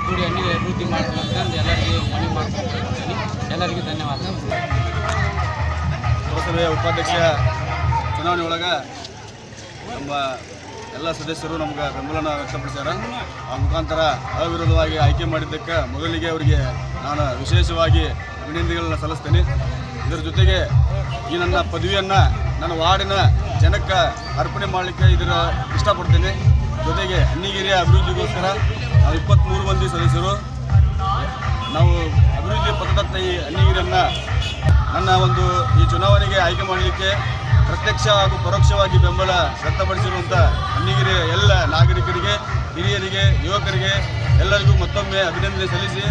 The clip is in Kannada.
ಕೂಡಿ ಅನ್ನಿಗೆ ಅಭಿವೃದ್ಧಿ ಮಾಡಬೇಕಂತ ಎಲ್ಲರಿಗೂ ಮನವಿ ಮಾಡ್ತೀನಿ. ಎಲ್ಲರಿಗೂ ಧನ್ಯವಾದ. ಲೋಕಸಭೆಯ ಉಪಾಧ್ಯಕ್ಷ ಚುನಾವಣೆ ಒಳಗೆ ನಮ್ಮ ಎಲ್ಲ ಸದಸ್ಯರು ನಮ್ಗೆ ಬೆಂಬಲನ ವ್ಯಕ್ತಪಡಿಸ್ಯಾರ. ಆ ಮುಖಾಂತರ ಅವಿರೋಧವಾಗಿ ಆಯ್ಕೆ ಮಾಡಿದ್ದಕ್ಕೆ ಮೊದಲಿಗೆ ಅವರಿಗೆ ನಾನು ವಿಶೇಷವಾಗಿ ಅಭಿನಂದನೆಗಳನ್ನು ಸಲ್ಲಿಸ್ತೇನೆ. ಇದರ ಜೊತೆಗೆ ಈ ನನ್ನ ಪದವಿಯನ್ನು ನನ್ನ ವಾರ್ಡಿನ ಜನಕ್ಕೆ ಅರ್ಪಣೆ ಮಾಡಲಿಕ್ಕೆ ಇಷ್ಟಪಡ್ತೇನೆ. ಜೊತೆಗೆ ಅನ್ನಿಗಿರಿಯ ಅಭಿವೃದ್ಧಿಗೋಸ್ಕರ ನಾವು 23 ಮಂದಿ ಸದಸ್ಯರು ನಾವು ಅಭಿವೃದ್ಧಿ ಪಥದತ್ತ ಈ ಅನ್ನಿಗಿರಿಯನ್ನು ನನ್ನ ಒಂದು ಈ ಚುನಾವಣೆಗೆ ಆಯ್ಕೆ ಮಾಡಲಿಕ್ಕೆ ಪ್ರತ್ಯಕ್ಷ ಹಾಗೂ ಪರೋಕ್ಷವಾಗಿ ಬೆಂಬಲ ವ್ಯಕ್ತಪಡಿಸಿರುವಂಥ ಅನ್ನಿಗಿರಿಯ ಎಲ್ಲ ನಾಗರಿಕರಿಗೆ, ಹಿರಿಯರಿಗೆ, ಯುವಕರಿಗೆ ಎಲ್ಲರಿಗೂ ಮತ್ತೊಮ್ಮೆ ಅಭಿನಂದನೆ ಸಲ್ಲಿಸಿ